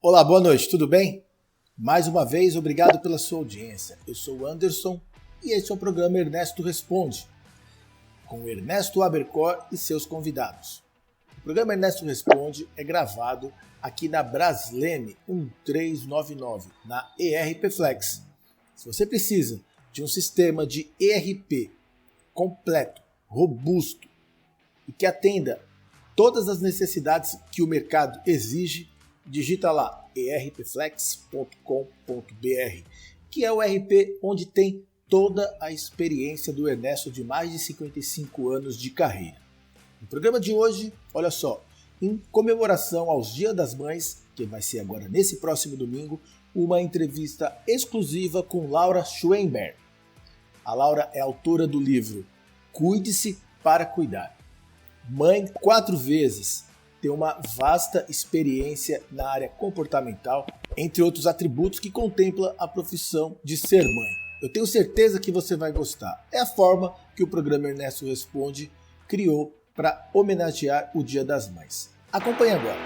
Olá, boa noite, tudo bem? Mais uma vez, obrigado pela sua audiência. Eu sou o Anderson e esse é o programa Ernesto Responde, com o Ernesto Abercor e seus convidados. O programa Ernesto Responde é gravado aqui na Brasleme 1399, na ERP Flex. Se você precisa de um sistema de ERP completo, robusto e que atenda todas as necessidades que o mercado exige, digita lá erpflex.com.br, que é o ERP onde tem toda a experiência do Ernesto de mais de 55 anos de carreira. No programa de hoje, olha só, em comemoração aos Dia das Mães, que vai ser agora nesse próximo domingo, uma entrevista exclusiva com Laura Schweinberg. A Laura é autora do livro Cuide-se para Cuidar. Mãe 4 vezes, tem uma vasta experiência na área comportamental, entre outros atributos que contempla a profissão de ser mãe. Eu tenho certeza que você vai gostar. É a forma que o programa Ernesto Responde criou para homenagear o Dia das Mães. Acompanhe agora.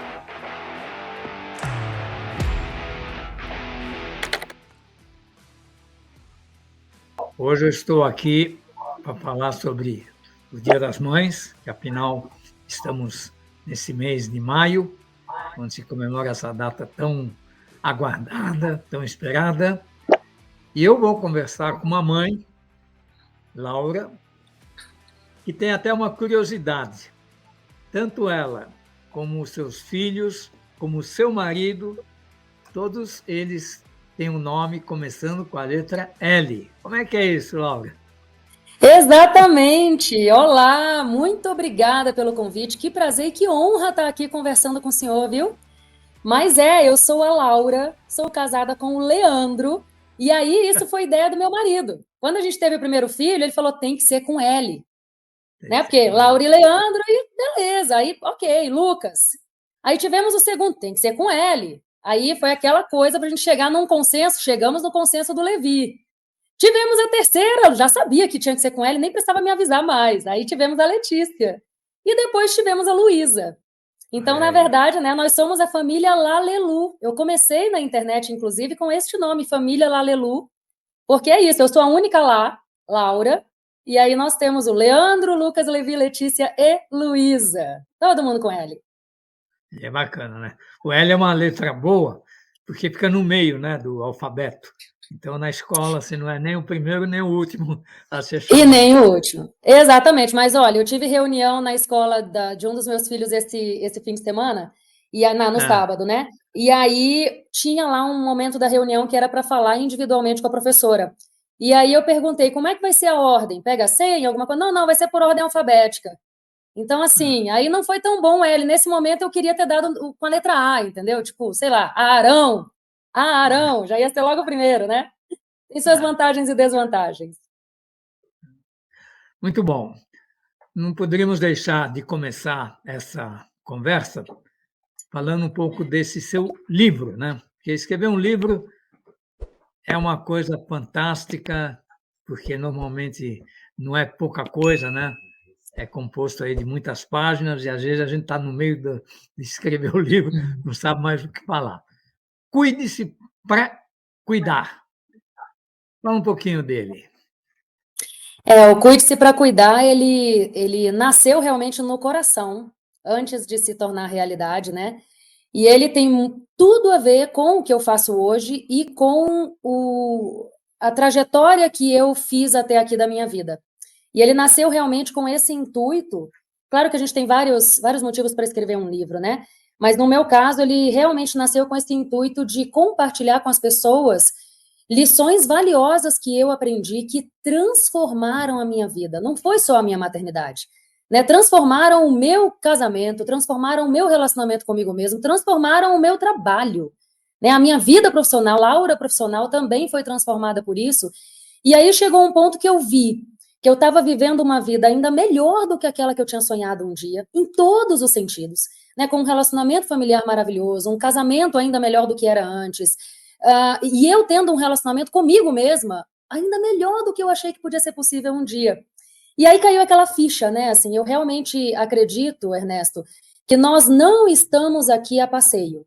Hoje eu estou aqui para falar sobre o Dia das Mães, que afinal estamos nesse mês de maio, onde se comemora essa data tão aguardada, tão esperada. E eu vou conversar com uma mãe, Laura, que tem até uma curiosidade. Tanto ela, como os seus filhos, como o seu marido, todos eles têm um nome começando com a letra L. Como é que é isso, Laura? Exatamente! Olá, muito obrigada pelo convite. Que prazer e que honra estar aqui conversando com o senhor, viu? Mas eu sou a Laura, sou casada com o Leandro, e aí isso foi ideia do meu marido. Quando a gente teve o primeiro filho, ele falou, tem que ser com L, né? Porque Laura e Leandro, e beleza, aí ok, Lucas. Aí tivemos o segundo, tem que ser com L. Aí foi aquela coisa para a gente chegar num consenso, chegamos no consenso do Levi. Tivemos a terceira, eu já sabia que tinha que ser com ela, nem precisava me avisar mais. Aí tivemos a Letícia. E depois tivemos a Luísa. Então, na verdade, né, nós somos a família Lalelu. Eu comecei na internet, inclusive, com este nome, Família Lalelu, porque é isso, eu sou a única lá, Laura, e aí nós temos o Leandro, Lucas, Levi, Letícia e Luísa. Todo mundo com L. É bacana, né? O L é uma letra boa, porque fica no meio, né, do alfabeto. Então, na escola, você não é nem o primeiro nem o último a ser chamado. E nem o último. Exatamente. Mas, olha, eu tive reunião na escola de um dos meus filhos esse fim de semana, no sábado, né? E aí tinha lá um momento da reunião que era para falar individualmente com a professora. E aí eu perguntei, como é que vai ser a ordem? Pega a senha, alguma coisa? Não, vai ser por ordem alfabética. Então, assim, aí não foi tão bom ele. Nesse momento eu queria ter dado com a letra A, entendeu? Tipo, sei lá, Arão. Arão, já ia ser logo o primeiro, né? Tem suas vantagens e desvantagens. Muito bom. Não poderíamos deixar de começar essa conversa falando um pouco desse seu livro, né? Porque escrever um livro é uma coisa fantástica, porque normalmente não é pouca coisa, né? É composto aí de muitas páginas e às vezes a gente está no meio de escrever o livro, não sabe mais o que falar. Cuide-se para cuidar. Fala um pouquinho dele. O Cuide-se para Cuidar, ele nasceu realmente no coração, antes de se tornar realidade, né? E ele tem tudo a ver com o que eu faço hoje e com a trajetória que eu fiz até aqui da minha vida. E ele nasceu realmente com esse intuito. Claro que a gente tem vários motivos para escrever um livro, né? Mas no meu caso, ele realmente nasceu com esse intuito de compartilhar com as pessoas lições valiosas que eu aprendi que transformaram a minha vida. Não foi só a minha maternidade, né? Transformaram o meu casamento, transformaram o meu relacionamento comigo mesmo, transformaram o meu trabalho, né? A minha vida profissional, Laura profissional, também foi transformada por isso. E aí chegou um ponto que eu vi que eu estava vivendo uma vida ainda melhor do que aquela que eu tinha sonhado um dia, em todos os sentidos, né? Com um relacionamento familiar maravilhoso, um casamento ainda melhor do que era antes, e eu tendo um relacionamento comigo mesma ainda melhor do que eu achei que podia ser possível um dia. E aí caiu aquela ficha, né? Assim, eu realmente acredito, Ernesto, que nós não estamos aqui a passeio.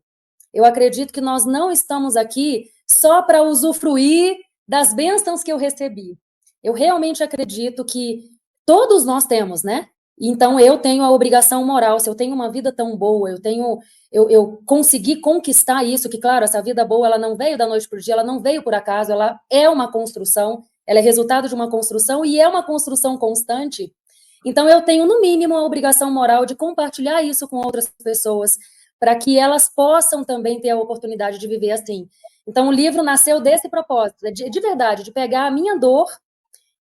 Eu acredito que nós não estamos aqui só para usufruir das bênçãos que eu recebi. Eu realmente acredito que todos nós temos, né? Então, eu tenho a obrigação moral, se eu tenho uma vida tão boa, eu consegui conquistar isso, que, claro, essa vida boa, ela não veio da noite para o dia, ela não veio por acaso, ela é uma construção, ela é resultado de uma construção e é uma construção constante. Então, eu tenho, no mínimo, a obrigação moral de compartilhar isso com outras pessoas, para que elas possam também ter a oportunidade de viver assim. Então, o livro nasceu desse propósito, de verdade, de pegar a minha dor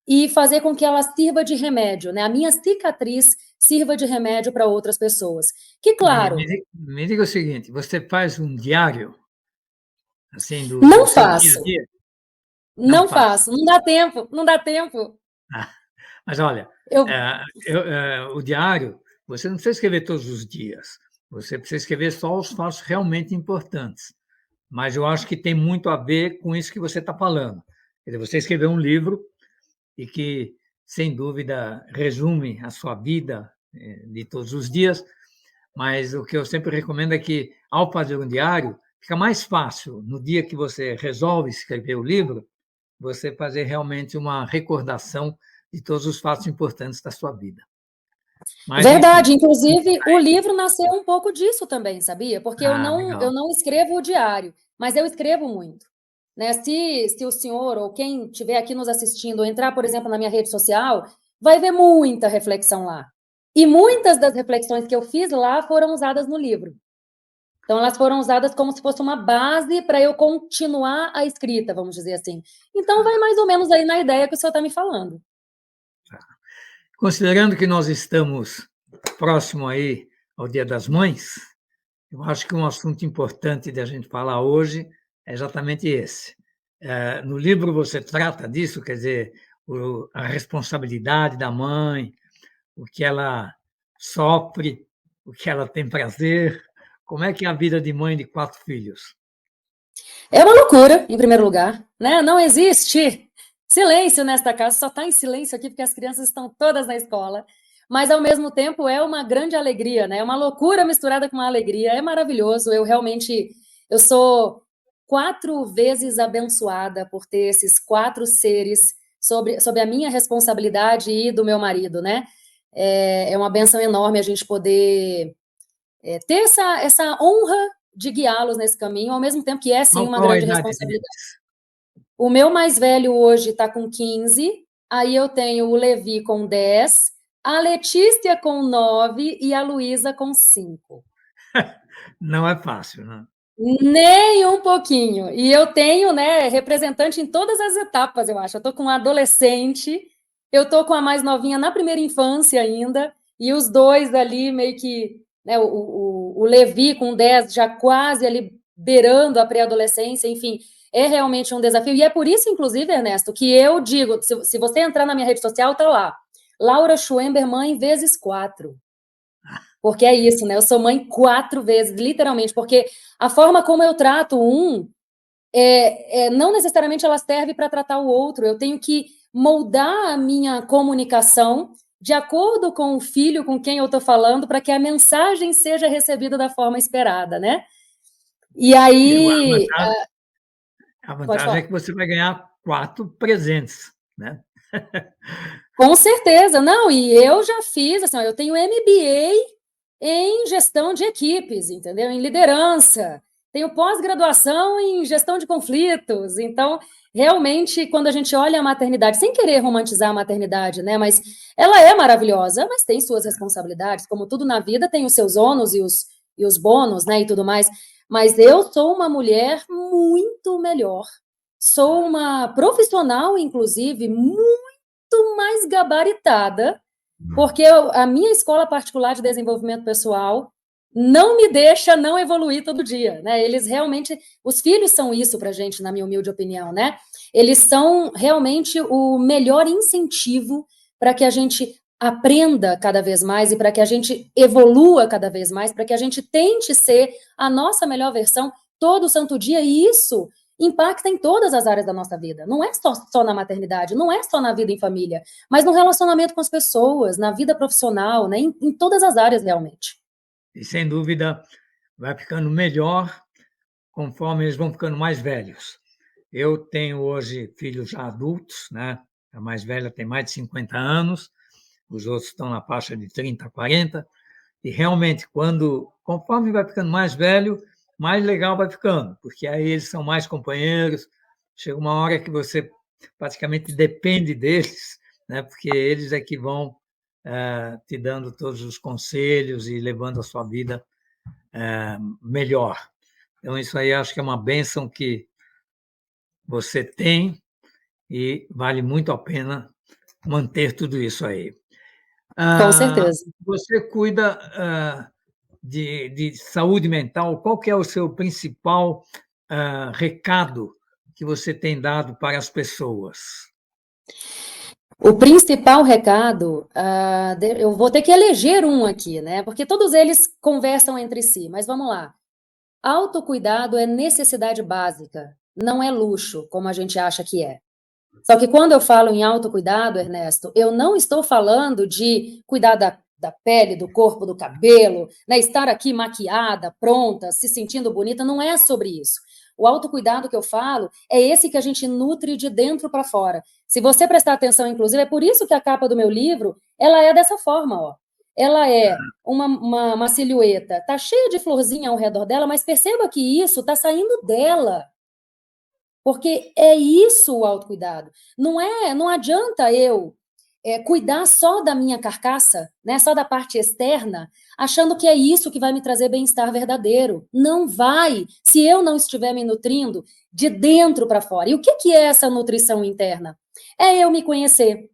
e fazer com que ela sirva de remédio, né? A minha cicatriz sirva de remédio para outras pessoas. Que, claro... Me diga o seguinte, você faz um diário, assim, do Não seu dia a faço. dia? Não faço. Não dá tempo, não dá tempo. Mas olha, Eu... o diário, você não precisa escrever todos os dias, você precisa escrever só os fatos realmente importantes. Mas eu acho que tem muito a ver com isso que você está falando. Quer dizer, você escreveu um livro e que, sem dúvida, resume a sua vida de todos os dias, mas o que eu sempre recomendo é que, ao fazer um diário, fica mais fácil, no dia que você resolve escrever o livro, você fazer realmente uma recordação de todos os fatos importantes da sua vida. Mas, Verdade, enfim. inclusive o livro nasceu um pouco disso também, sabia? Porque eu Legal. não escrevo o diário, mas eu escrevo muito. Né? Se o senhor ou quem estiver aqui nos assistindo ou entrar, por exemplo, na minha rede social, vai ver muita reflexão lá. E muitas das reflexões que eu fiz lá foram usadas no livro. Então, elas foram usadas como se fosse uma base para eu continuar a escrita, vamos dizer assim. Então, vai mais ou menos aí na ideia que o senhor está me falando. Considerando que nós estamos próximo aí ao Dia das Mães, eu acho que um assunto importante de a gente falar hoje é exatamente esse. No livro você trata disso, quer dizer, a responsabilidade da mãe, o que ela sofre, o que ela tem prazer. Como é que é a vida de mãe de 4 filhos? É uma loucura, em primeiro lugar, né? Não existe silêncio nesta casa, só está em silêncio aqui porque as crianças estão todas na escola, mas ao mesmo tempo é uma grande alegria, né? É uma loucura misturada com uma alegria, é maravilhoso. Eu sou 4 vezes abençoada por ter esses 4 seres sob a minha responsabilidade e do meu marido, né? É uma benção enorme a gente poder ter essa honra de guiá-los nesse caminho, ao mesmo tempo que é, sim, uma Qual a grande idade responsabilidade. deles? O meu mais velho hoje está com 15, aí eu tenho o Levi com 10, a Letícia com 9 e a Luísa com 5. Não é fácil, né? Nem um pouquinho. E eu tenho, né, representante em todas as etapas, eu acho. Eu estou com uma adolescente, eu estou com a mais novinha na primeira infância ainda, e os dois ali meio que, né, o Levi com 10 já quase ali beirando a pré-adolescência, enfim, é realmente um desafio. E é por isso, inclusive, Ernesto, que eu digo, se você entrar na minha rede social, tá lá, Laura Schwember, mãe vezes 4. Porque é isso, né? Eu sou mãe 4 vezes, literalmente, porque a forma como eu trato não necessariamente ela serve para tratar o outro. Eu tenho que moldar a minha comunicação de acordo com o filho com quem eu estou falando, para que a mensagem seja recebida da forma esperada, né? E aí... A vantagem é que você vai ganhar 4 presentes, né? Com certeza, não, e eu já fiz, assim, eu tenho MBA em gestão de equipes, entendeu? Em liderança. Tenho pós-graduação em gestão de conflitos. Então, realmente, quando a gente olha a maternidade, sem querer romantizar a maternidade, né? Mas ela é maravilhosa, mas tem suas responsabilidades. Como tudo na vida, tem os seus ônus e os bônus, né? E tudo mais. Mas eu sou uma mulher muito melhor. Sou uma profissional, inclusive, muito mais gabaritada, porque a minha escola particular de desenvolvimento pessoal não me deixa não evoluir todo dia, né? Eles realmente, os filhos são isso pra gente, na minha humilde opinião, né? Eles são realmente o melhor incentivo para que a gente aprenda cada vez mais e para que a gente evolua cada vez mais, para que a gente tente ser a nossa melhor versão todo santo dia, e isso impacta em todas as áreas da nossa vida. Não é só na maternidade, não é só na vida em família, mas no relacionamento com as pessoas, na vida profissional, né? Em todas as áreas, realmente. E, sem dúvida, vai ficando melhor conforme eles vão ficando mais velhos. Eu tenho hoje filhos já adultos, né? A mais velha tem mais de 50 anos, os outros estão na faixa de 30, 40, e realmente, conforme vai ficando mais velho, mais legal vai ficando, porque aí eles são mais companheiros, chega uma hora que você praticamente depende deles, né? Porque eles é que vão te dando todos os conselhos e levando a sua vida melhor. Então, isso aí acho que é uma bênção que você tem e vale muito a pena manter tudo isso aí. Com certeza. Você cuida de saúde mental. Qual que é o seu principal recado que você tem dado para as pessoas? O principal recado, eu vou ter que eleger um aqui, né? Porque todos eles conversam entre si, mas vamos lá. Autocuidado é necessidade básica, não é luxo, como a gente acha que é. Só que quando eu falo em autocuidado, Ernesto, eu não estou falando de cuidar da pele, do corpo, do cabelo, né? Estar aqui maquiada, pronta, se sentindo bonita, não é sobre isso. O autocuidado que eu falo é esse que a gente nutre de dentro para fora. Se você prestar atenção, inclusive, é por isso que a capa do meu livro, ela é dessa forma, ó. Ela é uma silhueta, tá cheia de florzinha ao redor dela, mas perceba que isso tá saindo dela. Porque é isso o autocuidado. Não adianta eu cuidar só da minha carcaça, né, só da parte externa, achando que é isso que vai me trazer bem-estar verdadeiro. Não vai, se eu não estiver me nutrindo de dentro para fora. E o que é essa nutrição interna? É eu me conhecer.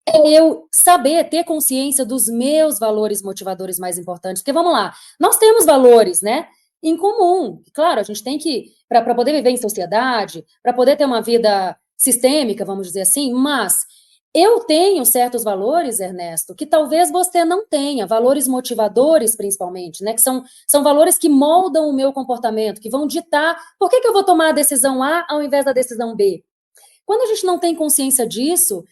É eu saber, ter consciência dos meus valores motivadores mais importantes. Porque vamos lá, nós temos valores, né? Em comum. Claro, a gente tem que, para poder viver em sociedade, para poder ter uma vida sistêmica, vamos dizer assim, mas eu tenho certos valores, Ernesto, que talvez você não tenha, valores motivadores, principalmente, né? Que são valores que moldam o meu comportamento, que vão ditar por que eu vou tomar a decisão A ao invés da decisão B. Quando a gente não tem consciência disso,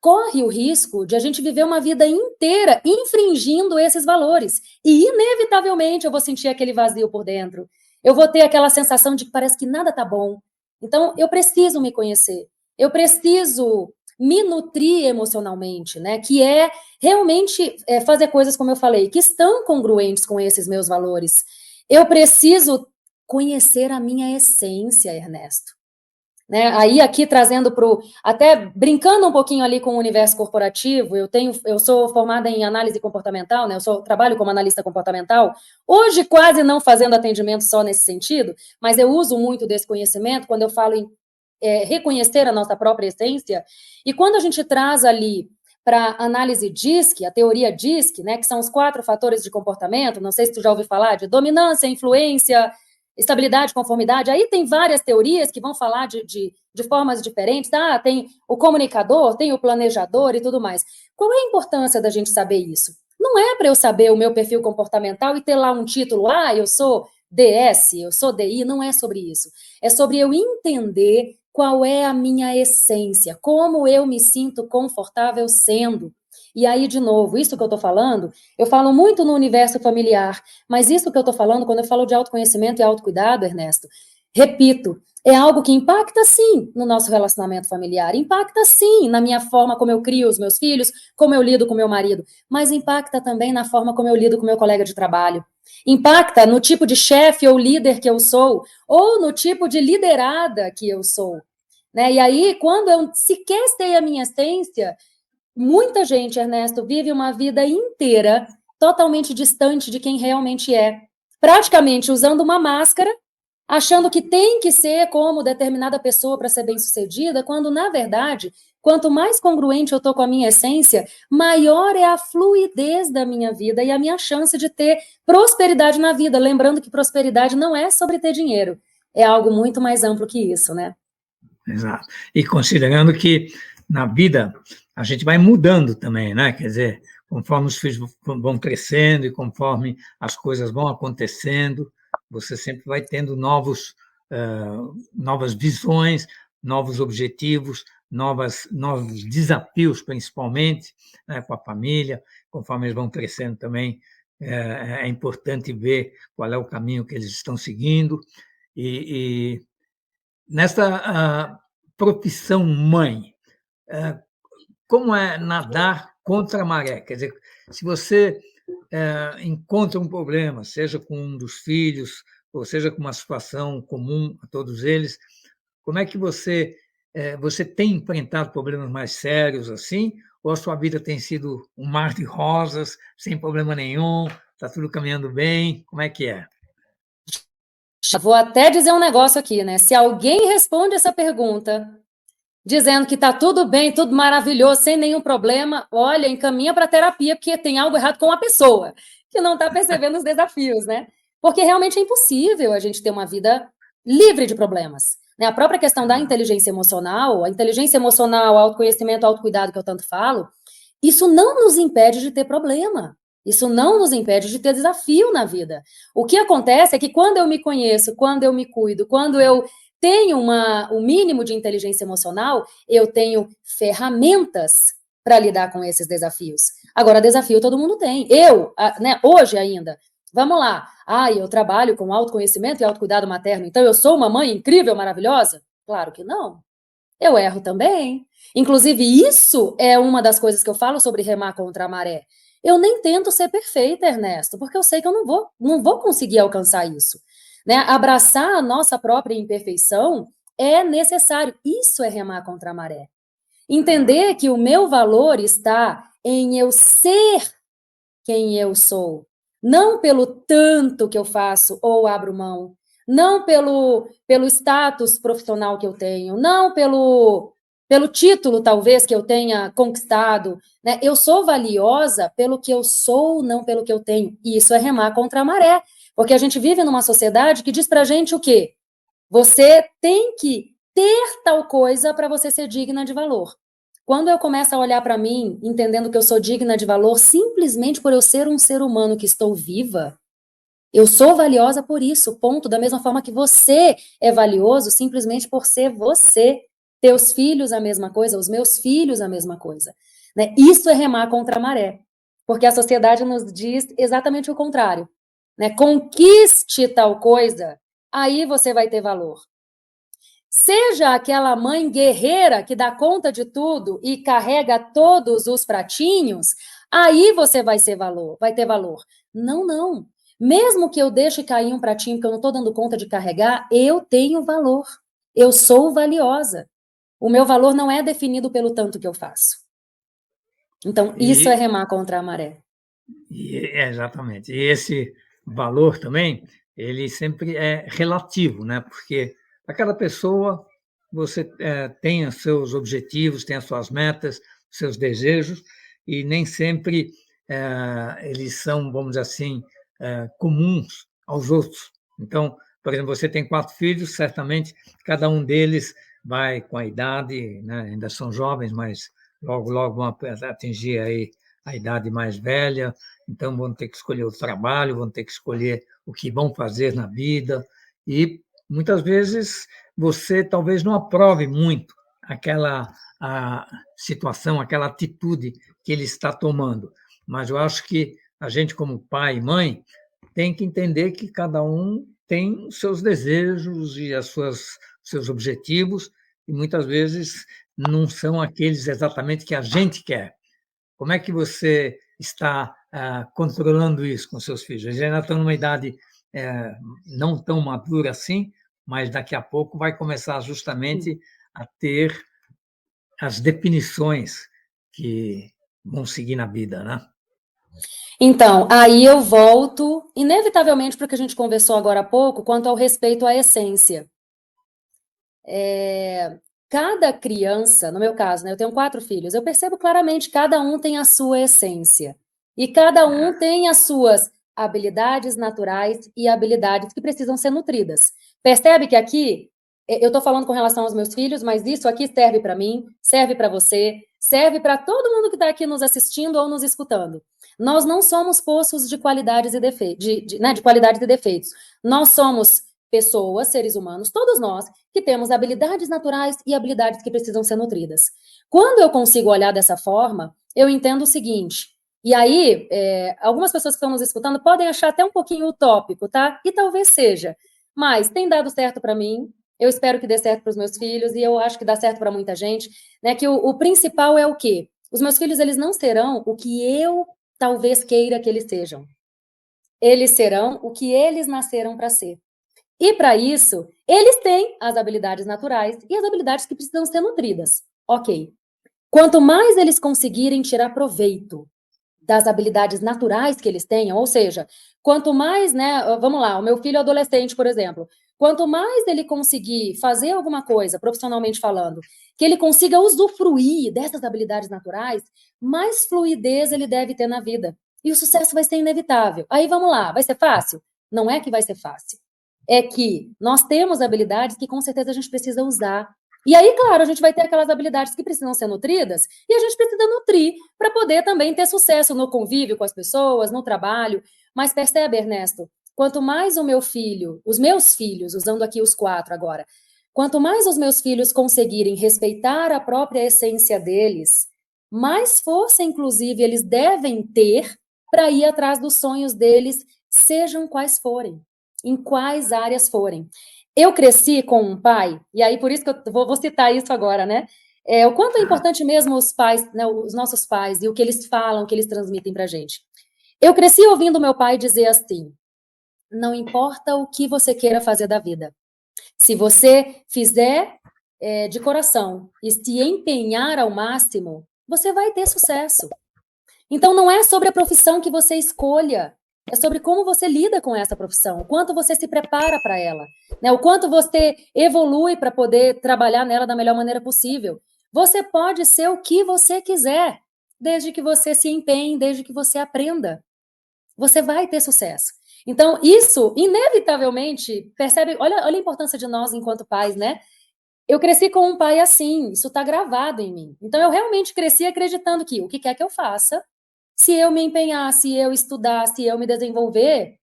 corre o risco de a gente viver uma vida inteira infringindo esses valores. E, inevitavelmente, eu vou sentir aquele vazio por dentro. Eu vou ter aquela sensação de que parece que nada tá bom. Então, eu preciso me conhecer. Eu preciso me nutrir emocionalmente, né? Que é realmente fazer coisas, como eu falei, que estão congruentes com esses meus valores. Eu preciso conhecer a minha essência, Ernesto. Né? Aí aqui trazendo até brincando um pouquinho ali com o universo corporativo, eu sou formada em análise comportamental, né? Trabalho como analista comportamental, hoje quase não fazendo atendimento só nesse sentido, mas eu uso muito desse conhecimento quando eu falo em reconhecer a nossa própria essência, e quando a gente traz ali para análise DISC, a teoria DISC, né, que são os 4 fatores de comportamento, não sei se tu já ouviu falar de dominância, influência, estabilidade, conformidade, aí tem várias teorias que vão falar de formas diferentes, tem o comunicador, tem o planejador e tudo mais. Qual é a importância da gente saber isso? Não é para eu saber o meu perfil comportamental e ter lá um título, eu sou DS, eu sou DI, não é sobre isso. É sobre eu entender qual é a minha essência, como eu me sinto confortável sendo. E aí, de novo, isso que eu estou falando, eu falo muito no universo familiar, mas isso que eu estou falando, quando eu falo de autoconhecimento e autocuidado, Ernesto, repito, é algo que impacta, sim, no nosso relacionamento familiar, impacta, sim, na minha forma como eu crio os meus filhos, como eu lido com meu marido, mas impacta também na forma como eu lido com meu colega de trabalho. Impacta no tipo de chefe ou líder que eu sou, ou no tipo de liderada que eu sou. Né? E aí, quando eu sequer sei a minha essência, muita gente, Ernesto, vive uma vida inteira totalmente distante de quem realmente é. Praticamente usando uma máscara, achando que tem que ser como determinada pessoa para ser bem-sucedida, quando, na verdade, quanto mais congruente eu estou com a minha essência, maior é a fluidez da minha vida e a minha chance de ter prosperidade na vida. Lembrando que prosperidade não é sobre ter dinheiro, é algo muito mais amplo que isso, né? Exato. E considerando que na vida a gente vai mudando também, né? Quer dizer, conforme os filhos vão crescendo e conforme as coisas vão acontecendo, você sempre vai tendo novas visões, novos objetivos, novos desafios, principalmente, né, com a família, conforme eles vão crescendo também, é importante ver qual é o caminho que eles estão seguindo. E nessa profissão mãe, como é nadar contra a maré? Quer dizer, se você encontra um problema, seja com um dos filhos, ou seja com uma situação comum a todos eles, como é que você tem enfrentado problemas mais sérios assim, ou a sua vida tem sido um mar de rosas, sem problema nenhum, está tudo caminhando bem? Como é que é? Vou até dizer um negócio aqui, né? Se alguém responde essa pergunta dizendo que está tudo bem, tudo maravilhoso, sem nenhum problema, olha, encaminha para terapia, porque tem algo errado com a pessoa que não está percebendo os desafios, né? Porque realmente é impossível a gente ter uma vida livre de problemas. Né? A própria questão da inteligência emocional, o autoconhecimento, o autocuidado que eu tanto falo, isso não nos impede de ter problema. Isso não nos impede de ter desafio na vida. O que acontece é que quando eu me conheço, quando eu me cuido, quando eu tenho um mínimo de inteligência emocional, eu tenho ferramentas para lidar com esses desafios. Agora, desafio todo mundo tem. Hoje ainda, vamos lá. Eu trabalho com autoconhecimento e autocuidado materno, então eu sou uma mãe incrível, maravilhosa? Claro que não. Eu erro também. Inclusive, isso é uma das coisas que eu falo sobre remar contra a maré. Eu nem tento ser perfeita, Ernesto, porque eu sei que eu não vou conseguir alcançar isso. Né? Abraçar a nossa própria imperfeição é necessário. Isso é remar contra a maré. Entender que o meu valor está em eu ser quem eu sou. Não pelo tanto que eu faço ou abro mão. Não pelo status profissional que eu tenho. Não pelo título, talvez, que eu tenha conquistado. Né? Eu sou valiosa pelo que eu sou, não pelo que eu tenho. E isso é remar contra a maré. Porque a gente vive numa sociedade que diz pra gente o quê? Você tem que ter tal coisa para você ser digna de valor. Quando eu começo a olhar para mim, entendendo que eu sou digna de valor simplesmente por eu ser um ser humano que estou viva, eu sou valiosa por isso, ponto. Da mesma forma que você é valioso simplesmente por ser você. Teus filhos a mesma coisa, os meus filhos a mesma coisa. Né? Isso é remar contra a maré. Porque a sociedade nos diz exatamente o contrário. Né? Conquiste tal coisa, aí você vai ter valor. Seja aquela mãe guerreira que dá conta de tudo e carrega todos os pratinhos, aí você vai ter valor. Não, não. Mesmo que eu deixe cair um pratinho que eu não estou dando conta de carregar, eu tenho valor. Eu sou valiosa. O meu valor não é definido pelo tanto que eu faço. Então, isso é remar contra a maré. Exatamente. E esse valor também, ele sempre é relativo, né? Porque a cada pessoa você tem os seus objetivos, tem as suas metas, os seus desejos, e nem sempre eles são, vamos dizer assim, comuns aos outros. Então, por exemplo, você tem 4 filhos, certamente cada um deles vai com a idade, né? Ainda são jovens, mas logo, logo vão atingir aí a idade mais velha, então vão ter que escolher o trabalho, vão ter que escolher o que vão fazer na vida, e muitas vezes você talvez não aprove muito aquela situação, aquela atitude que ele está tomando, mas eu acho que a gente, como pai e mãe, tem que entender que cada um tem os seus desejos e seus objetivos, e muitas vezes não são aqueles exatamente que a gente quer. Como é que você está controlando isso com seus filhos? Eles ainda estão numa idade não tão madura assim, mas daqui a pouco vai começar justamente a ter as definições que vão seguir na vida, né? Então, aí eu volto, inevitavelmente, para o que a gente conversou agora há pouco, quanto ao respeito à essência. Cada criança, no meu caso, né, eu tenho 4 filhos, eu percebo claramente que cada um tem a sua essência. E cada um tem as suas habilidades naturais e habilidades que precisam ser nutridas. Percebe que aqui, eu estou falando com relação aos meus filhos, mas isso aqui serve para mim, serve para você, serve para todo mundo que está aqui nos assistindo ou nos escutando. Nós não somos poços de qualidades e defeitos, de qualidades e defeitos. Nós somos pessoas, seres humanos, todos nós, que temos habilidades naturais e habilidades que precisam ser nutridas. Quando eu consigo olhar dessa forma, eu entendo o seguinte: E aí, algumas pessoas que estão nos escutando podem achar até um pouquinho utópico, tá? E talvez seja, mas tem dado certo para mim, eu espero que dê certo para os meus filhos, e eu acho que dá certo para muita gente, né? Que o principal é o quê? Os meus filhos, eles não serão o que eu talvez queira que eles sejam. Eles serão o que eles nasceram para ser. E para isso, eles têm as habilidades naturais e as habilidades que precisam ser nutridas. Ok. Quanto mais eles conseguirem tirar proveito das habilidades naturais que eles tenham, ou seja, quanto mais, né, vamos lá, o meu filho adolescente, por exemplo, quanto mais ele conseguir fazer alguma coisa, profissionalmente falando, que ele consiga usufruir dessas habilidades naturais, mais fluidez ele deve ter na vida. E o sucesso vai ser inevitável. Aí vamos lá, vai ser fácil? Não é que vai ser fácil. É que nós temos habilidades que com certeza a gente precisa usar. E aí, claro, a gente vai ter aquelas habilidades que precisam ser nutridas e a gente precisa nutrir para poder também ter sucesso no convívio com as pessoas, no trabalho. Mas percebe, Ernesto, quanto mais o meu filho, os meus filhos, usando aqui os 4 agora, quanto mais os meus filhos conseguirem respeitar a própria essência deles, mais força, inclusive, eles devem ter para ir atrás dos sonhos deles, sejam quais forem, em quais áreas forem. Eu cresci com um pai, e aí por isso que eu vou citar isso agora, né? O quanto é importante mesmo os pais, né, os nossos pais, e o que eles falam, o que eles transmitem pra gente. Eu cresci ouvindo meu pai dizer assim, não importa o que você queira fazer da vida, se você fizer de coração e se empenhar ao máximo, você vai ter sucesso. Então não é sobre a profissão que você escolha, é sobre como você lida com essa profissão, o quanto você se prepara para ela, né? O quanto você evolui para poder trabalhar nela da melhor maneira possível. Você pode ser o que você quiser, desde que você se empenhe, desde que você aprenda. Você vai ter sucesso. Então, isso, inevitavelmente, percebe, olha a importância de nós enquanto pais, né? Eu cresci com um pai assim, isso está gravado em mim. Então, eu realmente cresci acreditando que o que quer que eu faça, se eu me empenhar, se eu estudar, se eu me desenvolver,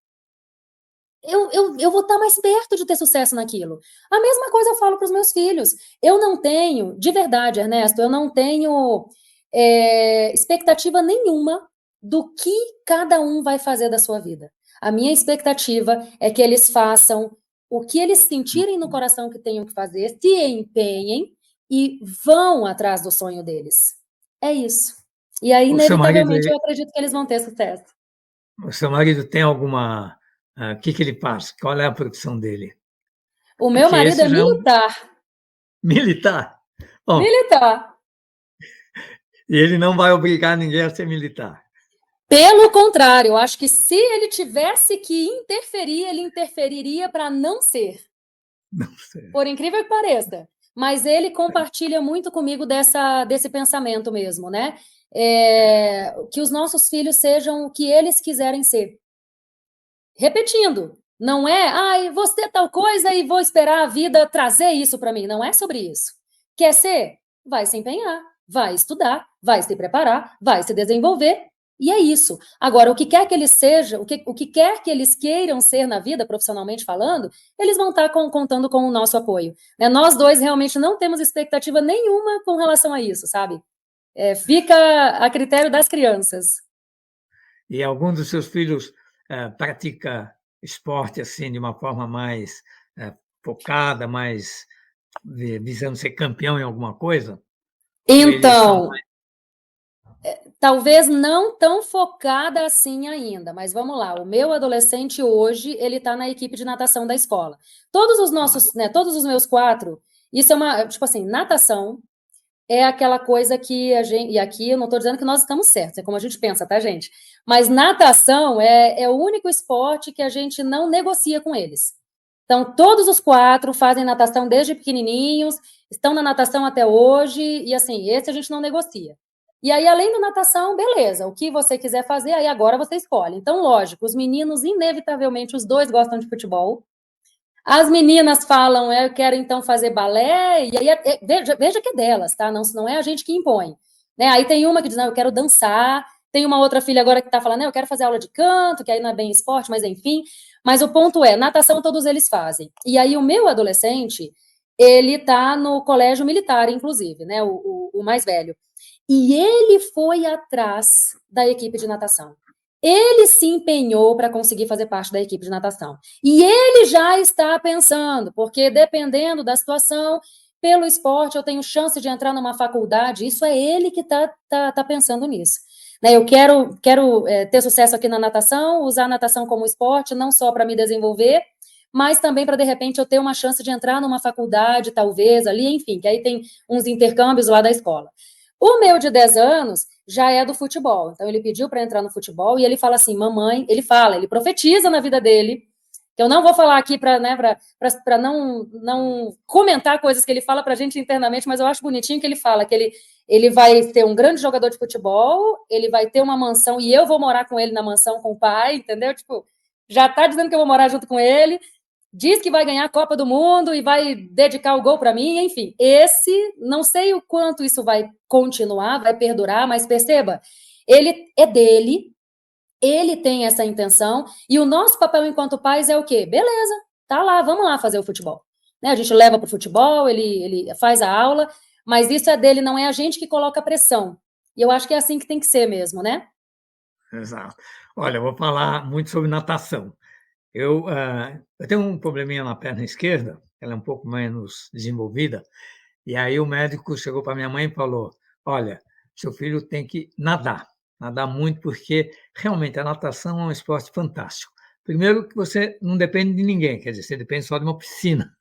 eu vou estar mais perto de ter sucesso naquilo. A mesma coisa eu falo para os meus filhos. Eu não tenho, de verdade, Ernesto, eu não tenho expectativa nenhuma do que cada um vai fazer da sua vida. A minha expectativa é que eles façam o que eles sentirem no coração que tenham que fazer, se empenhem e vão atrás do sonho deles. É isso. E aí, inevitavelmente, eu acredito que eles vão ter sucesso. O seu marido tem alguma... O que ele faz? Qual é a profissão dele? O meu marido é militar. Militar? Bom, militar. E ele não vai obrigar ninguém a ser militar. Pelo contrário, eu acho que se ele tivesse que interferir, ele interferiria para não ser. Não sei. Por incrível que pareça. Mas ele compartilha muito comigo desse pensamento mesmo, né? Que os nossos filhos sejam o que eles quiserem ser. Repetindo, não é, vou ser tal coisa e vou esperar a vida trazer isso para mim. Não é sobre isso. Quer ser? Vai se empenhar, vai estudar, vai se preparar, vai se desenvolver. E é isso. Agora, o que quer que eles sejam, o que quer que eles queiram ser na vida, profissionalmente falando, eles vão estar contando com o nosso apoio. Né? Nós dois realmente não temos expectativa nenhuma com relação a isso, sabe? Fica a critério das crianças. E algum dos seus filhos pratica esporte assim de uma forma mais focada, mais visando ser campeão em alguma coisa? Então, talvez não tão focada assim ainda, mas vamos lá. O meu adolescente hoje, ele está na equipe de natação da escola. Todos os nossos, né, todos os meus 4, isso é uma, tipo assim, natação é aquela coisa que a gente, e aqui eu não estou dizendo que nós estamos certos, é como a gente pensa, tá, gente? Mas natação é o único esporte que a gente não negocia com eles. Então, todos os 4 fazem natação desde pequenininhos, estão na natação até hoje, e assim, esse a gente não negocia. E aí, além da natação, beleza, o que você quiser fazer, aí agora você escolhe. Então, lógico, os meninos, inevitavelmente, os 2 gostam de futebol. As meninas falam, eu quero então fazer balé, e aí veja que é delas, tá? Não é a gente que impõe. Né? Aí tem uma que diz, não, eu quero dançar, tem uma outra filha agora que tá falando, eu quero fazer aula de canto, que aí não é bem esporte, mas enfim. Mas o ponto é, natação todos eles fazem. E aí o meu adolescente, ele tá no colégio militar, inclusive, né? O mais velho. E ele foi atrás da equipe de natação. Ele se empenhou para conseguir fazer parte da equipe de natação. E ele já está pensando, porque dependendo da situação, pelo esporte, eu tenho chance de entrar numa faculdade. Isso é ele que tá pensando nisso. Né, eu quero ter sucesso aqui na natação, usar a natação como esporte, não só para me desenvolver, mas também para, de repente, eu ter uma chance de entrar numa faculdade, talvez, ali, enfim, que aí tem uns intercâmbios lá da escola. O meu de 10 anos já é do futebol, então ele pediu para entrar no futebol e ele fala assim, mamãe, ele profetiza na vida dele, que eu não vou falar aqui para não comentar coisas que ele fala para a gente internamente, mas eu acho bonitinho que ele fala que ele vai ser um grande jogador de futebol, ele vai ter uma mansão e eu vou morar com ele na mansão com o pai, entendeu? Tipo, já tá dizendo que eu vou morar junto com ele, diz que vai ganhar a Copa do Mundo e vai dedicar o gol para mim, enfim. Não sei o quanto isso vai continuar, vai perdurar, mas perceba, ele é dele, ele tem essa intenção, e o nosso papel enquanto pais é o quê? Beleza, tá lá, vamos lá fazer o futebol. Né? A gente leva para o futebol, ele faz a aula, mas isso é dele, não é a gente que coloca pressão. E eu acho que é assim que tem que ser mesmo, né? Exato. Olha, eu vou falar muito sobre natação. Eu tenho um probleminha na perna esquerda, ela é um pouco menos desenvolvida, e aí o médico chegou para minha mãe e falou: olha, seu filho tem que nadar muito, porque realmente a natação é um esporte fantástico. Primeiro que você não depende de ninguém, quer dizer, você depende só de uma piscina,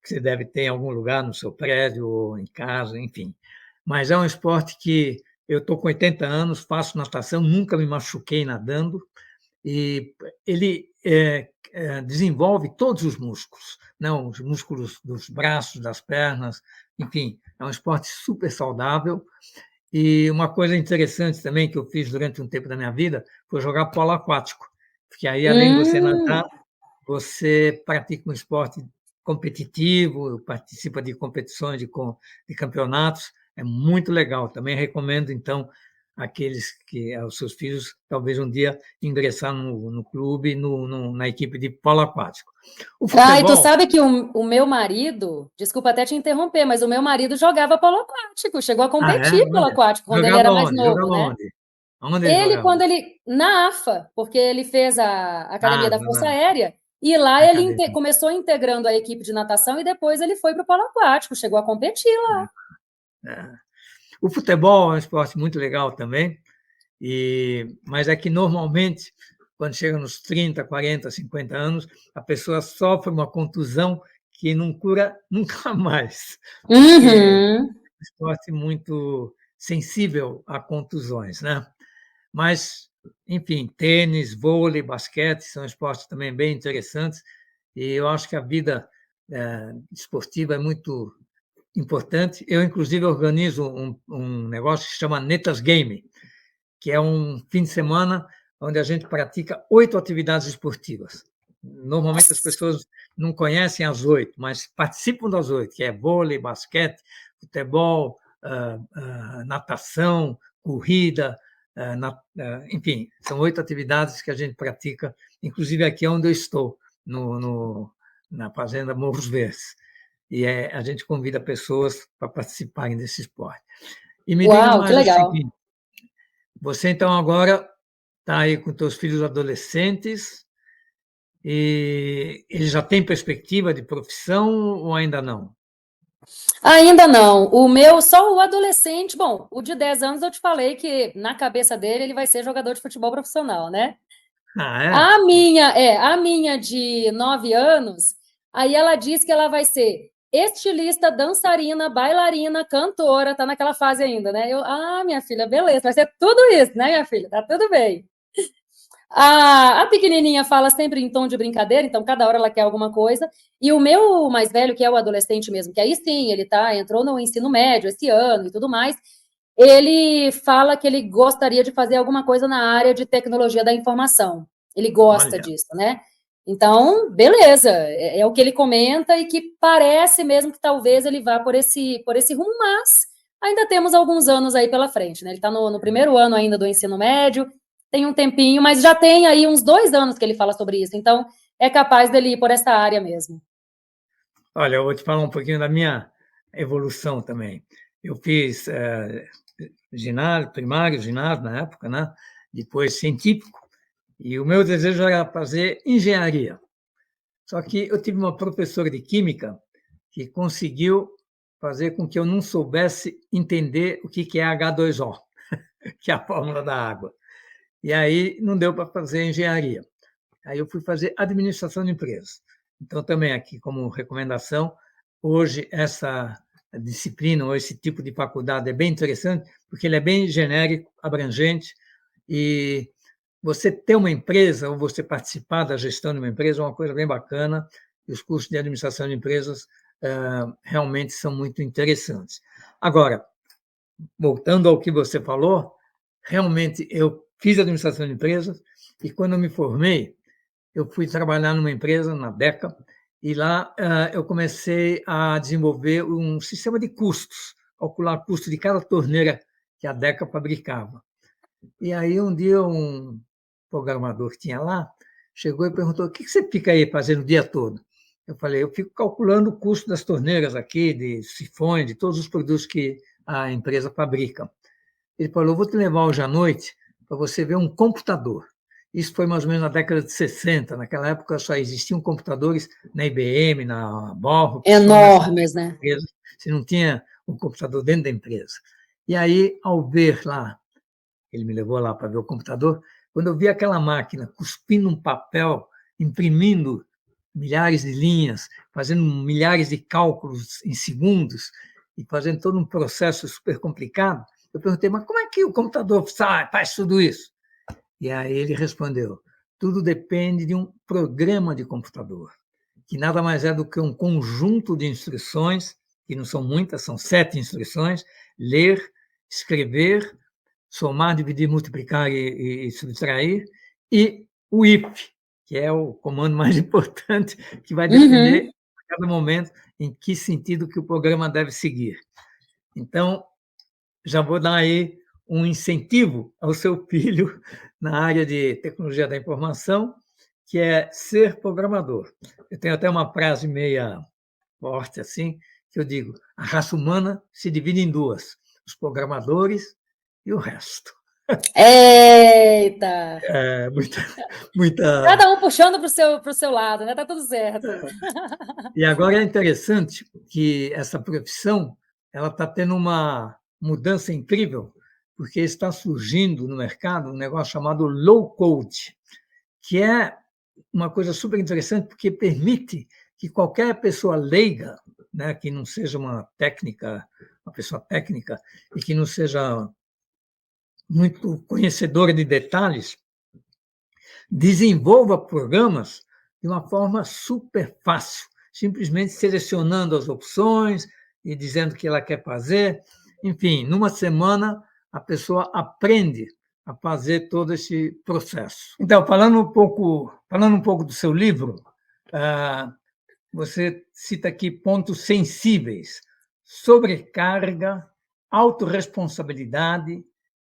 que você deve ter em algum lugar no seu prédio ou em casa, enfim. Mas é um esporte que eu estou com 80 anos, faço natação, nunca me machuquei nadando, e ele desenvolve todos os músculos, não, os músculos dos braços, das pernas, enfim, é um esporte super saudável. E uma coisa interessante também que eu fiz durante um tempo da minha vida foi jogar polo aquático, porque aí, além de você nadar, você pratica um esporte competitivo, participa de competições, de campeonatos, é muito legal. Também recomendo, então, aqueles que aos seus filhos talvez um dia ingressar no clube, na equipe de polo aquático. O E tu futebol... sabe que o meu marido, desculpa até te interromper, mas o meu marido jogava polo aquático, chegou a competir polo Onde? aquático quando ele Jogava era mais onde? novo, Jogava né? onde? Onde ele jogava? Na AFA, porque ele fez a Academia da Força Na Aérea, e lá ele academia. começou integrando a equipe de natação e depois ele foi para o polo aquático, chegou a competir lá. É. O futebol é um esporte muito legal também, mas é que normalmente, quando chega nos 30, 40, 50 anos, a pessoa sofre uma contusão que não cura nunca mais, porque é Uhum. um esporte muito sensível a contusões, né? Mas, enfim, tênis, vôlei, basquete são esportes também bem interessantes, e eu acho que a vida esportiva é muito importante. Eu, inclusive, organizo um negócio que se chama Netas Game, que é um fim de semana onde a gente pratica 8 atividades esportivas. Normalmente as pessoas não conhecem as 8, mas participam das 8, que é vôlei, basquete, futebol, natação, corrida, enfim, são 8 atividades que a gente pratica, inclusive aqui onde eu estou, na Fazenda Morros Verdes. E a gente convida pessoas para participarem desse esporte. E me diga Uau, que mais o legal. seguinte: você então agora está aí com teus filhos adolescentes e eles já têm perspectiva de profissão ou ainda não? Ainda não. O meu, só o adolescente, bom, o de 10 anos eu te falei que na cabeça dele ele vai ser jogador de futebol profissional, né? Ah, é? A minha de 9 anos, aí ela diz que ela vai ser estilista, dançarina, bailarina, cantora, tá naquela fase ainda, né? Minha filha, beleza, vai ser tudo isso, né, minha filha? Tá tudo bem. A pequenininha fala sempre em tom de brincadeira, então cada hora ela quer alguma coisa. E o meu mais velho, que é o adolescente mesmo, que aí sim, entrou no ensino médio esse ano e tudo mais, ele fala que ele gostaria de fazer alguma coisa na área de tecnologia da informação. Ele gosta Olha, disso, né? Então, beleza, é o que ele comenta e que parece mesmo que talvez ele vá por esse rumo, mas ainda temos alguns anos aí pela frente, né? Ele está no primeiro ano ainda do ensino médio, tem um tempinho, mas já tem aí uns 2 anos que ele fala sobre isso, então é capaz dele ir por essa área mesmo. olha, eu vou te falar um pouquinho da minha evolução também. Eu fiz ginásio, primário, ginásio na época, né? Depois científico, e o meu desejo era fazer engenharia. Só que eu tive uma professora de química que conseguiu fazer com que eu não soubesse entender o que é H2O, que é a fórmula da água. E aí não deu para fazer engenharia. Aí eu fui fazer administração de empresas. Então, também aqui, como recomendação, hoje essa disciplina ou esse tipo de faculdade é bem interessante, porque ele é bem genérico, abrangente, e você ter uma empresa ou você participar da gestão de uma empresa é uma coisa bem bacana, e os cursos de administração de empresas realmente são muito interessantes. Agora, voltando ao que você falou, realmente eu fiz administração de empresas e quando eu me formei, eu fui trabalhar numa empresa, na DECA, e lá eu comecei a desenvolver um sistema de custos, calcular o custo de cada torneira que a DECA fabricava. E aí um dia um programador que tinha lá chegou e perguntou: o que você fica aí fazendo o dia todo? Eu falei: eu fico calculando o custo das torneiras aqui, de sifões, de todos os produtos que a empresa fabrica. Ele falou: vou te levar hoje à noite para você ver um computador. Isso foi mais ou menos na década de 60. Naquela época só existiam computadores na IBM, na Ball. Enormes, né? Você não tinha um computador dentro da empresa. E aí, ao ver lá, ele me levou lá para ver o computador, quando eu vi aquela máquina cuspindo um papel, imprimindo milhares de linhas, fazendo milhares de cálculos em segundos e fazendo todo um processo super complicado, eu perguntei: mas como é que o computador faz tudo isso? E aí ele respondeu: tudo depende de um programa de computador, que nada mais é do que um conjunto de instruções, que não são muitas, são 7 instruções: ler, escrever, somar, dividir, multiplicar e subtrair, e o if, que é o comando mais importante, que vai depender a cada momento em que sentido que o programa deve seguir. Então, já vou dar aí um incentivo ao seu filho na área de tecnologia da informação, que é ser programador. Eu tenho até uma frase meia forte assim, que eu digo: a raça humana se divide em 2, os programadores e o resto. Eita! Muita... Cada um puxando para o seu lado, né? Tá tudo certo. E agora é interessante que essa profissão ela está tendo uma mudança incrível, porque está surgindo no mercado um negócio chamado low code, que é uma coisa super interessante, porque permite que qualquer pessoa leiga, né, que não seja uma pessoa técnica, e que não seja muito conhecedora de detalhes, desenvolva programas de uma forma super fácil, simplesmente selecionando as opções e dizendo o que ela quer fazer. Enfim, numa semana, a pessoa aprende a fazer todo esse processo. Então, falando um pouco do seu livro, você cita aqui pontos sensíveis: sobrecarga, autorresponsabilidade,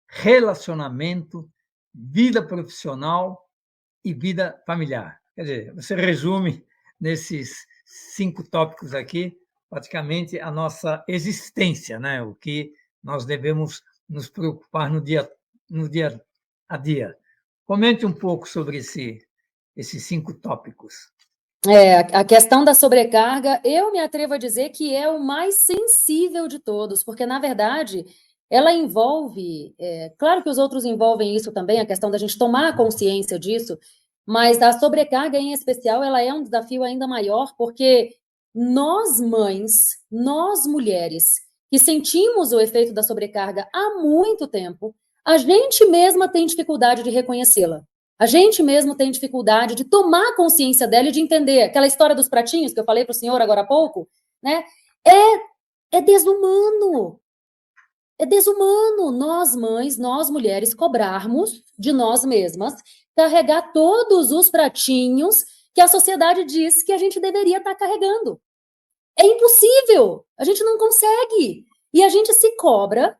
relacionamento, vida profissional e vida familiar. Quer dizer, você resume nesses 5 tópicos aqui praticamente a nossa existência, né? O que nós devemos nos preocupar no dia a dia. Comente um pouco sobre esses 5 tópicos. A questão da sobrecarga, eu me atrevo a dizer que é o mais sensível de todos, porque, na verdade, ela envolve, claro que os outros envolvem isso também, a questão da gente tomar consciência disso, mas a sobrecarga, em especial, ela é um desafio ainda maior, porque nós mães, nós mulheres, que sentimos o efeito da sobrecarga há muito tempo, a gente mesma tem dificuldade de reconhecê-la. A gente mesmo tem dificuldade de tomar consciência dela e de entender. Aquela história dos pratinhos que eu falei para o senhor agora há pouco, né? É desumano. É desumano nós mães, nós mulheres, cobrarmos de nós mesmas carregar todos os pratinhos que a sociedade diz que a gente deveria estar carregando. É impossível. A gente não consegue. E a gente se cobra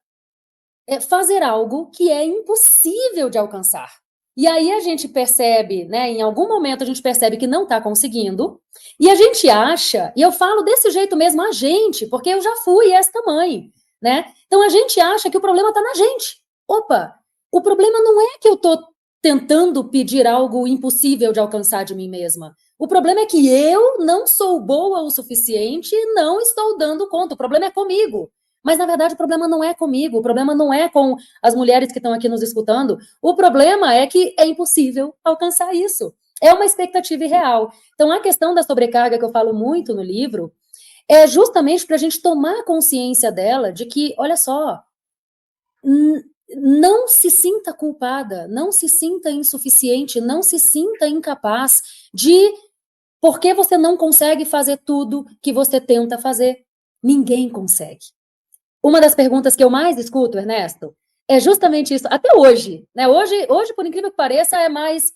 fazer algo que é impossível de alcançar. E aí a gente percebe, né, em algum momento a gente percebe que não está conseguindo, e a gente acha, e eu falo desse jeito mesmo a gente, porque eu já fui esta mãe, né? Então a gente acha que o problema está na gente. Opa, o problema não é que eu estou tentando pedir algo impossível de alcançar de mim mesma. O problema é que eu não sou boa o suficiente e não estou dando conta. O problema é comigo. Mas, na verdade, o problema não é comigo. O problema não é com as mulheres que estão aqui nos escutando. O problema é que é impossível alcançar isso. É uma expectativa irreal. Então, a questão da sobrecarga, que eu falo muito no livro, é justamente para a gente tomar consciência dela, de que, olha só, não se sinta culpada, não se sinta insuficiente, não se sinta incapaz de porque você não consegue fazer tudo que você tenta fazer. Ninguém consegue. Uma das perguntas que eu mais escuto, Ernesto, é justamente isso, até hoje, né? Hoje, por incrível que pareça, é mais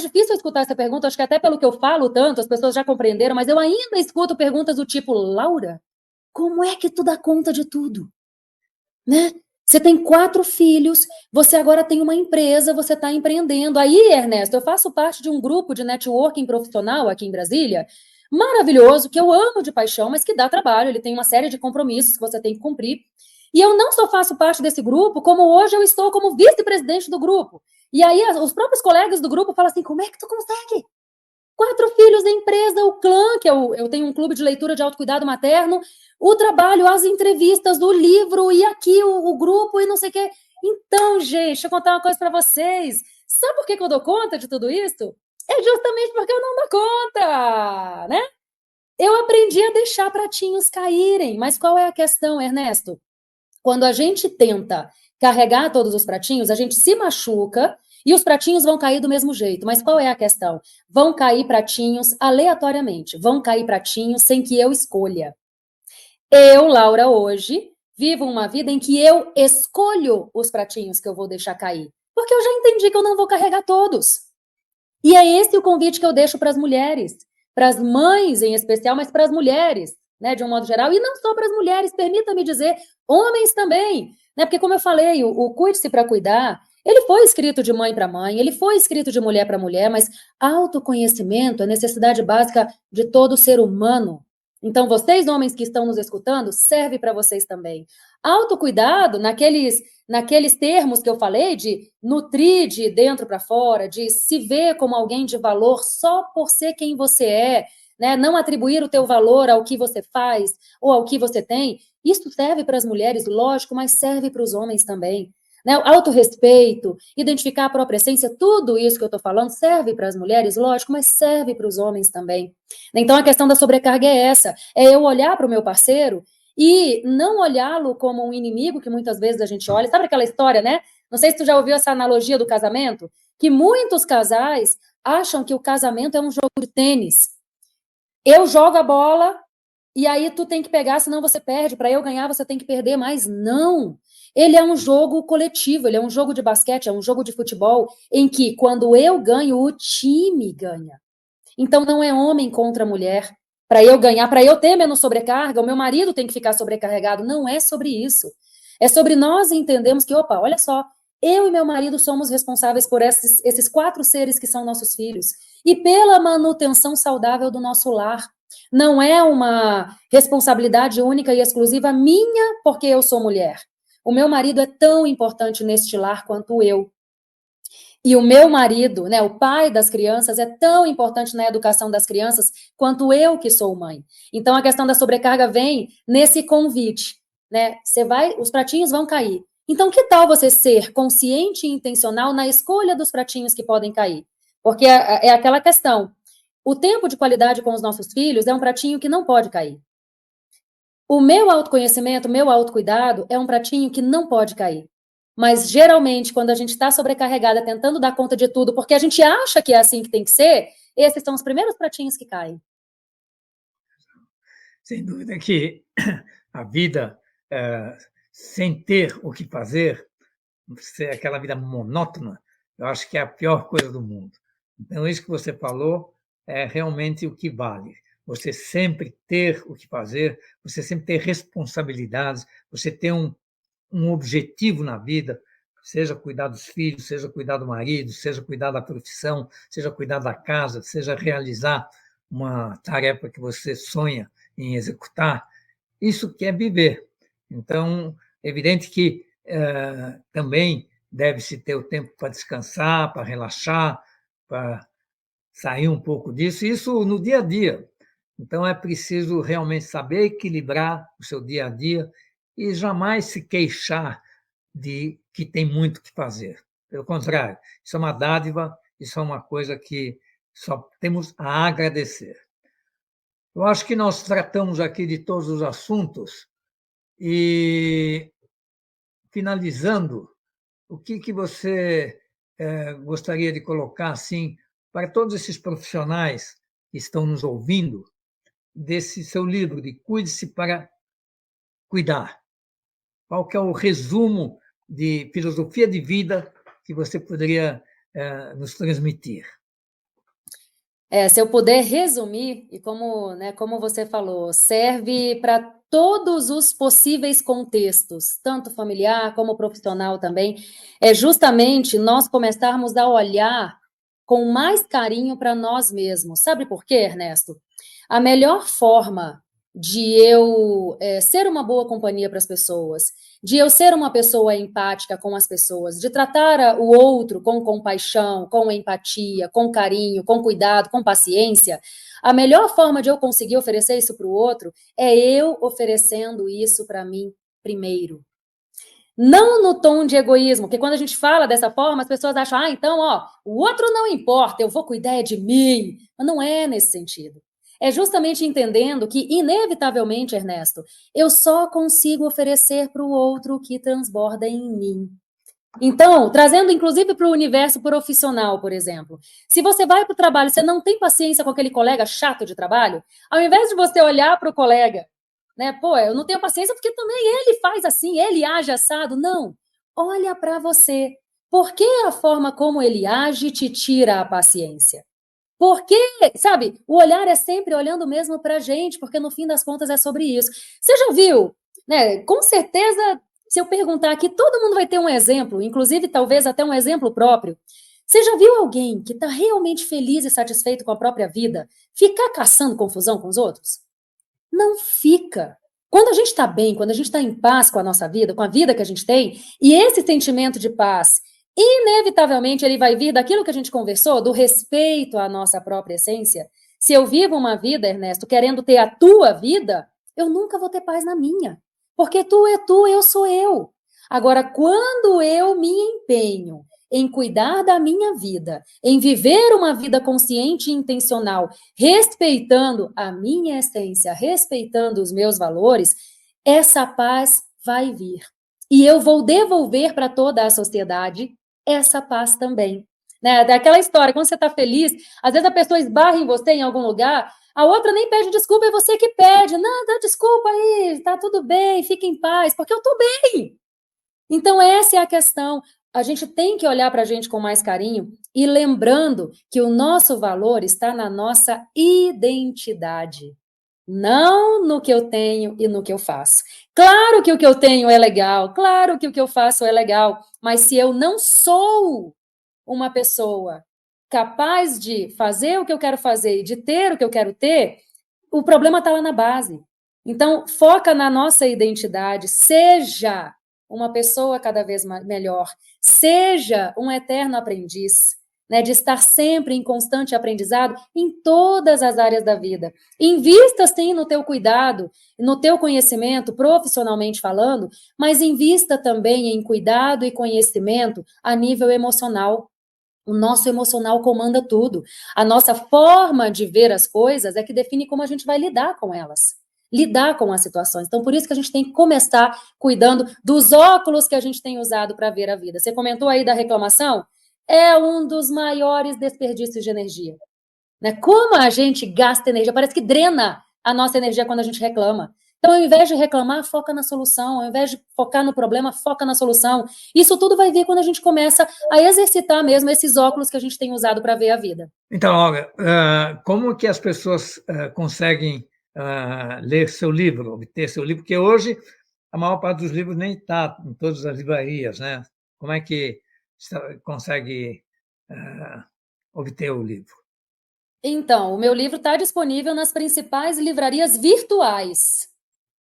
difícil escutar essa pergunta, acho que até pelo que eu falo tanto, as pessoas já compreenderam, mas eu ainda escuto perguntas do tipo, Laura, como é que tu dá conta de tudo? Né? Você tem 4 filhos, você agora tem uma empresa, você está empreendendo. Aí, Ernesto, eu faço parte de um grupo de networking profissional aqui em Brasília, maravilhoso, que eu amo de paixão, mas que dá trabalho, ele tem uma série de compromissos que você tem que cumprir. E eu não só faço parte desse grupo, como hoje eu estou como vice-presidente do grupo. E aí os próprios colegas do grupo falam assim, como é que tu consegue? 4 filhos da empresa, o clã, que eu tenho um clube de leitura de autocuidado materno, o trabalho, as entrevistas, o livro, e aqui o grupo, e não sei o quê. Então, gente, deixa eu contar uma coisa para vocês. Sabe por que eu dou conta de tudo isso? É justamente porque eu não dou conta, né? Eu aprendi a deixar pratinhos caírem. Mas qual é a questão, Ernesto? Quando a gente tenta carregar todos os pratinhos, a gente se machuca e os pratinhos vão cair do mesmo jeito. Mas qual é a questão? Vão cair pratinhos aleatoriamente, vão cair pratinhos sem que eu escolha. Eu, Laura, hoje, vivo uma vida em que eu escolho os pratinhos que eu vou deixar cair. Porque eu já entendi que eu não vou carregar todos. E é esse o convite que eu deixo para as mulheres, para as mães em especial, mas para as mulheres, né, de um modo geral, e não só para as mulheres, permita-me dizer, homens também, né, porque como eu falei, o Cuide-se para Cuidar, ele foi escrito de mãe para mãe, ele foi escrito de mulher para mulher, mas autoconhecimento é necessidade básica de todo ser humano. Então, vocês, homens que estão nos escutando, serve para vocês também. Autocuidado, naqueles termos que eu falei, de nutrir de dentro para fora, de se ver como alguém de valor só por ser quem você é, né? Não atribuir o teu valor ao que você faz ou ao que você tem, isso serve para as mulheres, lógico, mas serve para os homens também. Né? O autorrespeito, identificar a própria essência, tudo isso que eu estou falando serve para as mulheres, lógico, mas serve para os homens também. Então, a questão da sobrecarga é essa, é eu olhar para o meu parceiro e não olhá-lo como um inimigo, que muitas vezes a gente olha. Sabe aquela história, né? Não sei se tu já ouviu essa analogia do casamento, que muitos casais acham que o casamento é um jogo de tênis. Eu jogo a bola e aí tu tem que pegar, senão você perde. Para eu ganhar, você tem que perder, mas não. Ele é um jogo coletivo, ele é um jogo de basquete, é um jogo de futebol, em que quando eu ganho, o time ganha. Então não é homem contra mulher. Para eu ganhar, para eu ter menos sobrecarga, o meu marido tem que ficar sobrecarregado. Não é sobre isso. É sobre nós entendermos que, opa, olha só, eu e meu marido somos responsáveis por esses 4 seres que são nossos filhos e pela manutenção saudável do nosso lar. Não é uma responsabilidade única e exclusiva minha porque eu sou mulher. O meu marido é tão importante neste lar quanto eu. E o meu marido, né, o pai das crianças, é tão importante na educação das crianças quanto eu que sou mãe. Então a questão da sobrecarga vem nesse convite, né? Os pratinhos vão cair. Então que tal você ser consciente e intencional na escolha dos pratinhos que podem cair? Porque é aquela questão. O tempo de qualidade com os nossos filhos é um pratinho que não pode cair. O meu autoconhecimento, o meu autocuidado é um pratinho que não pode cair. Mas, geralmente, quando a gente está sobrecarregada, tentando dar conta de tudo, porque a gente acha que é assim que tem que ser, esses são os primeiros pratinhos que caem. Sem dúvida que a vida, sem ter o que fazer, ser aquela vida monótona, eu acho que é a pior coisa do mundo. Então, isso que você falou é realmente o que vale. Você sempre ter o que fazer, você sempre ter responsabilidades, você ter um objetivo na vida, seja cuidar dos filhos, seja cuidar do marido, seja cuidar da profissão, seja cuidar da casa, seja realizar uma tarefa que você sonha em executar. Isso que é viver. Então, é evidente que também deve-se ter o tempo para descansar, para relaxar, para sair um pouco disso, isso no dia a dia. Então, é preciso realmente saber equilibrar o seu dia a dia e jamais se queixar de que tem muito o que fazer. Pelo contrário, isso é uma dádiva, isso é uma coisa que só temos a agradecer. Eu acho que nós tratamos aqui de todos os assuntos e, finalizando, o que você gostaria de colocar assim para todos esses profissionais que estão nos ouvindo desse seu livro de Cuide-se para Cuidar? Qual que é o resumo de filosofia de vida que você poderia nos transmitir? Se eu puder resumir, e como, né, como você falou, serve para todos os possíveis contextos, tanto familiar como profissional também, é justamente nós começarmos a olhar com mais carinho para nós mesmos. Sabe por quê, Ernesto? A melhor forma de eu ser uma boa companhia para as pessoas, de eu ser uma pessoa empática com as pessoas, de tratar o outro com compaixão, com empatia, com carinho, com cuidado, com paciência, a melhor forma de eu conseguir oferecer isso para o outro é eu oferecendo isso para mim primeiro. Não no tom de egoísmo, porque quando a gente fala dessa forma, as pessoas acham, então, o outro não importa, eu vou cuidar de mim. Mas não é nesse sentido. É justamente entendendo que, inevitavelmente, Ernesto, eu só consigo oferecer para o outro o que transborda em mim. Então, trazendo inclusive para o universo profissional, por exemplo, se você vai para o trabalho, você não tem paciência com aquele colega chato de trabalho, ao invés de você olhar para o colega, né, pô, eu não tenho paciência porque também ele faz assim, ele age assado, não. Olha para você. Por que a forma como ele age te tira a paciência? Porque, sabe, o olhar é sempre olhando mesmo para a gente, porque no fim das contas é sobre isso. Você já viu, né? Com certeza, se eu perguntar aqui, todo mundo vai ter um exemplo, inclusive talvez até um exemplo próprio. Você já viu alguém que está realmente feliz e satisfeito com a própria vida ficar caçando confusão com os outros? Não fica. Quando a gente está bem, quando a gente está em paz com a nossa vida, com a vida que a gente tem, e esse sentimento de paz, inevitavelmente ele vai vir daquilo que a gente conversou, do respeito à nossa própria essência. Se eu vivo uma vida, Ernesto, querendo ter a tua vida, eu nunca vou ter paz na minha. Porque tu é tu, eu sou eu. Agora, quando eu me empenho em cuidar da minha vida, em viver uma vida consciente e intencional, respeitando a minha essência, respeitando os meus valores, essa paz vai vir. E eu vou devolver para toda a sociedade essa paz também. Né? Daquela história, quando você está feliz, às vezes a pessoa esbarra em você em algum lugar, a outra nem pede desculpa, é você que pede. Não, dá desculpa aí, tá tudo bem, fica em paz, porque eu estou bem. Então, essa é a questão. A gente tem que olhar para a gente com mais carinho e lembrando que o nosso valor está na nossa identidade, não no que eu tenho e no que eu faço. Claro que o que eu tenho é legal, claro que o que eu faço é legal, mas se eu não sou uma pessoa capaz de fazer o que eu quero fazer e de ter o que eu quero ter, o problema está lá na base. Então, foca na nossa identidade, seja uma pessoa cada vez melhor, seja um eterno aprendiz, né, de estar sempre em constante aprendizado em todas as áreas da vida. Invista, sim, no teu cuidado, no teu conhecimento, profissionalmente falando, mas invista também em cuidado e conhecimento a nível emocional. O nosso emocional comanda tudo. A nossa forma de ver as coisas é que define como a gente vai lidar com elas, lidar com as situações. Então, por isso que a gente tem que começar cuidando dos óculos que a gente tem usado para ver a vida. Você comentou aí da reclamação? É um dos maiores desperdícios de energia. Né? Como a gente gasta energia, parece que drena a nossa energia quando a gente reclama. Então, ao invés de reclamar, foca na solução. Ao invés de focar no problema, foca na solução. Isso tudo vai vir quando a gente começa a exercitar mesmo esses óculos que a gente tem usado para ver a vida. Então, Olga, como que as pessoas conseguem ler seu livro, obter seu livro? Porque hoje a maior parte dos livros nem está em todas as livrarias, né? Como é que consegue obter o livro? Então, o meu livro está disponível nas principais livrarias virtuais.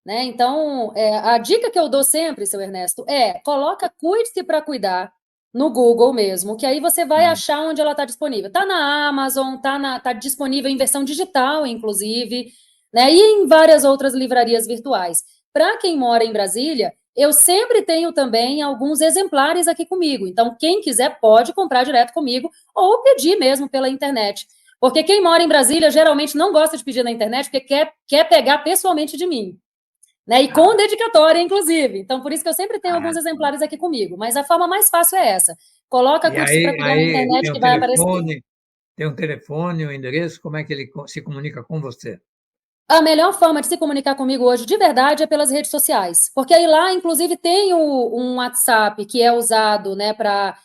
né? Então, a dica que eu dou sempre, seu Ernesto, coloca Cuide-se para Cuidar no Google mesmo, que aí você vai achar onde ela está disponível. Está na Amazon, tá disponível em versão digital, inclusive, né? E em várias outras livrarias virtuais. Para quem mora em Brasília, eu sempre tenho também alguns exemplares aqui comigo. Então, quem quiser pode comprar direto comigo ou pedir mesmo pela internet. Porque quem mora em Brasília geralmente não gosta de pedir na internet porque quer pegar pessoalmente de mim. Né? E com dedicatória, inclusive. Então, por isso que eu sempre tenho alguns exemplares aqui comigo. Mas a forma mais fácil é essa. Coloca Cuide-se para Cuidar na internet que vai aparecer. Tem um telefone, um endereço, como é que ele se comunica com você? A melhor forma de se comunicar comigo hoje, de verdade, é pelas redes sociais. Porque aí lá, inclusive, tem um WhatsApp que é usado, né, para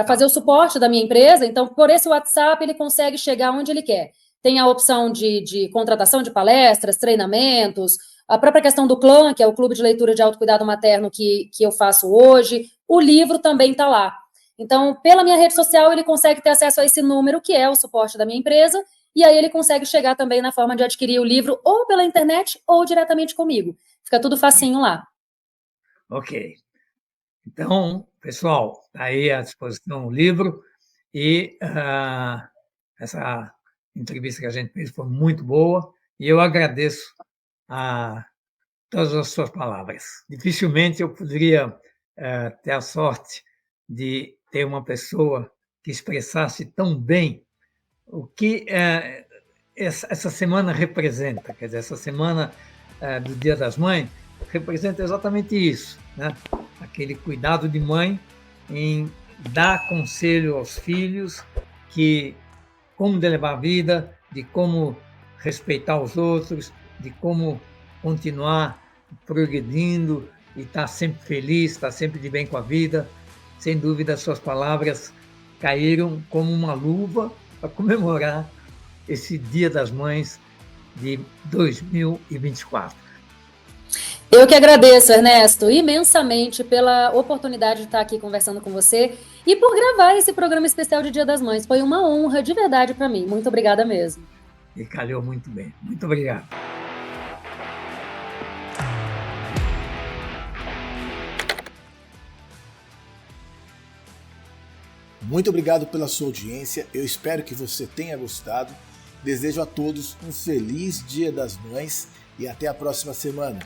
fazer o suporte da minha empresa. Então, por esse WhatsApp, ele consegue chegar onde ele quer. Tem a opção de contratação de palestras, treinamentos, a própria questão do CLAM, que é o Clube de Leitura de Autocuidado Materno que eu faço hoje. O livro também está lá. Então, pela minha rede social, ele consegue ter acesso a esse número, que é o suporte da minha empresa, e aí ele consegue chegar também na forma de adquirir o livro ou pela internet ou diretamente comigo. Fica tudo facinho lá. Ok. Então, pessoal, está aí à disposição o livro e essa entrevista que a gente fez foi muito boa e eu agradeço a todas as suas palavras. Dificilmente eu poderia ter a sorte de ter uma pessoa que expressasse tão bem o que essa semana representa. Quer dizer, essa semana do Dia das Mães representa exatamente isso, né? Aquele cuidado de mãe em dar conselho aos filhos de como levar a vida, de como respeitar os outros, de como continuar progredindo e estar sempre feliz, estar sempre de bem com a vida. Sem dúvida, suas palavras caíram como uma luva para comemorar esse Dia das Mães de 2024. Eu que agradeço, Ernesto, imensamente pela oportunidade de estar aqui conversando com você e por gravar esse programa especial de Dia das Mães. Foi uma honra de verdade para mim. Muito obrigada mesmo. E calhou muito bem. Muito obrigado. Muito obrigado pela sua audiência. Eu espero que você tenha gostado. Desejo a todos um feliz Dia das Mães e até a próxima semana.